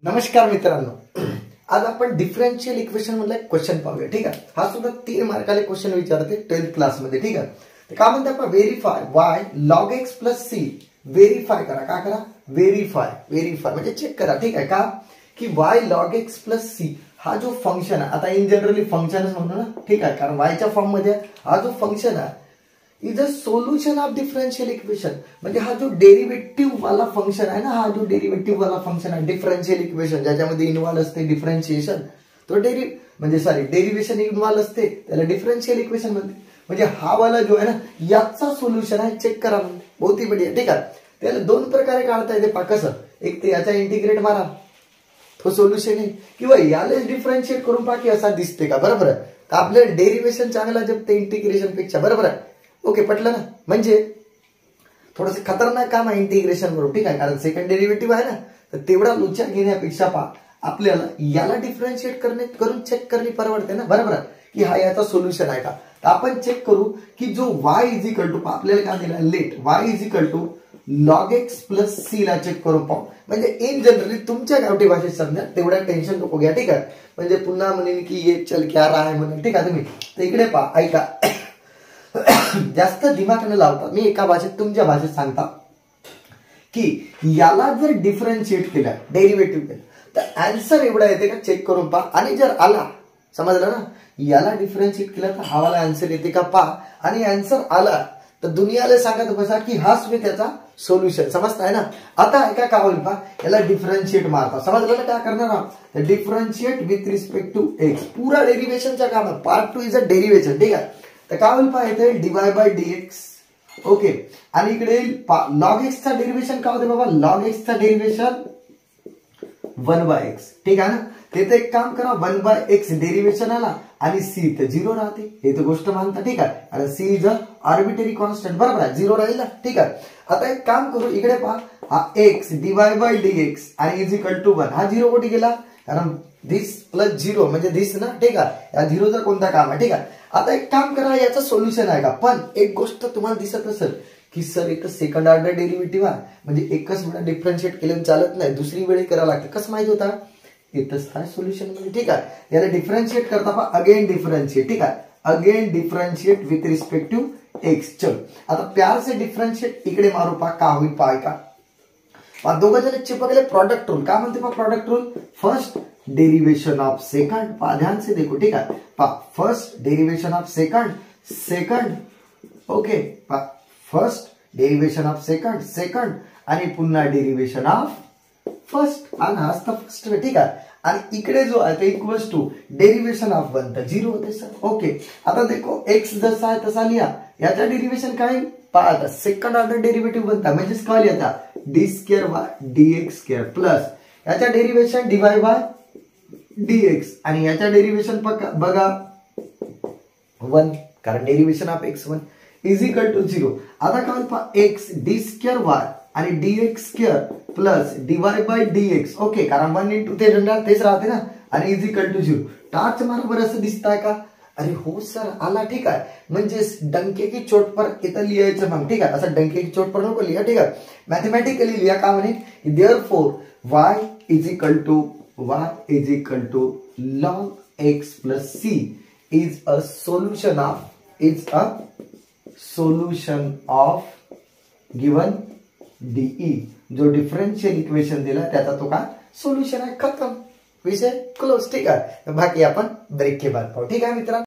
नमस्कार मित्रांनो, आज आपण डिफरन्शियल इक्वेशन मधला एक क्वेश्चन पाहूया. ठीक आहे. हा सुद्धा 3 मार्काले क्वेश्चन विचारते 12th क्लास मध्ये. ठीक आहे. तर काय म्हणते आपण, verify y log x plus c. Verify करा. काय करा? व्हेरीफाय म्हणजे चेक करा. ठीक आहे का, की y log x plus c हा जो फंक्शन आहे, आता इन जनरली फंक्शनच म्हणतो ना. ठीक आहे, कारण y च्या फॉर्म मध्ये हा जो फंक्शन आहे is a solution of differential equation. म्हणजे हा जो डेरिव्हेटिव्ह वाला फंक्शन आहे ना, हा जो डेरिव्हेटिव्ह वाला फंक्शन आहे डिफरन्शियल इक्वेशन, ज्याच्यामध्ये इन्व्हॉल्व असते डिफरन्शिएशन, तो डेरिव्हेशन इन्व्हॉल्व असते, त्याला डिफरन्शियल इक्वेशन म्हणते. म्हणजे हा वाला जो आहे ना, याचा सोल्युशन आहे, चेक करा म्हणजे बहुत ही बढिया. ठीक आहे. त्याला 2 प्रकारे काढता येते पा. कसं? एक ते याचा इंटिग्रेट मारा, तो सोल्युशन आहे, किंवा याला डिफरन्शिएट करून पहा की असा दिसते का. बरोबर आहे. तर आपल्याला डेरिव्हेशन चांगला जपते इंटिग्रेशन पेक्षा. बरोबर आहे. ओके, पटलं ना. म्हणजे थोडंसं खतरनाक काम आहे इंटिग्रेशन करून. ठीक आहे, कारण सेकंड डेरिव्हेटिव्ह आहे ना, तर तेवढा लोचा घेण्यापेक्षा आपल्याला याला डिफरन्शिएट करून चेक करणे परवडते ना. बरोबर आहे, की हा याचा सोल्युशन आहे का. तर आपण चेक करू की जो y इज इक्वल टू, आपल्याला काय दिला, let y is equal to log x plus c ला चेक करून पाहू. म्हणजे इन जनरली तुमच्या गावठी भाषेत समजा, तेवढा टेन्शन नको घ्या. ठीक आहे. म्हणजे पुन्हा म्हणेन की ये चल क्या रहा है म्हणून. ठीक आहे. तुम्ही तर इकडे पहा, ऐका. जास्त दिमाग न लावता मी एका भाषेत तुमच्या भाषेत सांगता की याला जर डिफरन्शिएट केलं, डेरिव्हेटिव्ह केलं, तर आन्सर एवढा येते का चेक करून पहा. आणि जर आला, समजलं ना, याला डिफरन्शिएट केलं तर हा वाला आन्सर येते का पहा. आणि आन्सर आला तर दुनियाला सांगत बसा की हाच मी त्याचा सोल्युशन. समजताय ना. आता ऐका काय होईल पहा, याला डिफरन्शिएट मारता. समजलं ना काय करणार आहोत, differentiate with respect to x. पुरा डेरिव्हेशनचा काम आहे. Part 2 is a derivation. ठीक आहे. तर काय होईल पहा, इथे डिवाय बाय डीएक्स. ओके. आणि इकडे लॉग एक्स चा डेरिव्हेशन काय होते बाबा, लॉग एक्स चा डेरिव्हेशन 1 बाय एक्स. ठीक आहे ना. तिथे एक काम करा, 1 बाय एक्स डेरिव्हेशन आला आणि सी तर 0 राहते, हे तर गोष्ट मानता. ठीक आहे. आणि c is a arbitrary constant. बरोबर आहे, 0 राहील ना. ठीक आहे. आता एक काम करू, इकडे पहा, हा एक्स डिवाय बाय डीएक्स आणि इज इक्वल टू 1. हा 0 कुठे गेला, कारण दिस प्लस 0 म्हणजे दिस ना. ठीक आहे. या 0चा कोणता काम आहे. ठीक आहे. आता एक काम करा, याचं सोल्युशन आहे का. पण एक गोष्ट तुम्हाला दिसत असेल की सर इथं सेकंड ऑर्डर डेरिव्हेटिव्ह आहे, म्हणजे एकच वेळा डिफरन्शिएट केलं चालत नाही, दुसरी वेळी करावं लागतं. कसं माहिती होता, इथंच आहे सोल्युशन मध्ये. ठीक आहे. याला डिफरन्शिएट करता पहा, अगेन डिफरन्शिएट. ठीक आहे. Again differentiate with respect to x. चल आता प्यार से डिफरन्शिएट इकडे मारू पहा, का होईल पहा. का दोघं जण चिपकले, प्रोडक्ट रूल. काय म्हणते पहा product rule, first derivation of second. पहा ध्यान से देखो. ठीक आहे. पहा first derivation of second. Okay. पहा फर्स्ट डेरिवेशन ऑफ सेकंड आणि पुन्हा डेरिवेशन ऑफ फर्स्ट. आणि असतं फर्स्ट. ठीक आहे. आणि इकडे जो आहे ते इक्वल्स टू डेरिवेशन ऑफ 1 तर 0 होते सर. ओके. आता देखो एक्स जसा आहे तसा लिहा. याचा डेरिवेशन काय पहा, आता सेकंड ऑर्डर डेरिव्हेटिव्ह बनता, म्हणजेच काय लिहा, d square by dx square plus याचा डेरिवेशन डिवाय बाय डीएक्स आणि याचा डेरिवेशन बघा 1, कारण derivation of x1 is equal to 0. आता काय पहा, एक्स डी स्क्वेअर वाय आणि dx square plus dy by dx. Okay, कारण 1 इंटू ते तेच राहते ना, आणि इज इक्वल टू 0. टाच मारा बरं, असं दिसताय का. अरे हो सर आला. ठीक आहे. म्हणजे डंके की चोट पर इथं लिहायचं मग. ठीक आहे. असं डंके की चोट पर नको लिहा. ठीक आहे. मॅथमॅटिकली लिहा. का म्हणे, therefore y is equal to log x plus c is a solution of given dE. जो डिफरन्शियल इक्वेशन दिला त्याचा तो काय सोल्युशन आहे. खतम, विषय क्लोज. ठीक आहे. बाकी आपण ब्रेक के बाद पाहू. ठीक आहे मित्रांनो.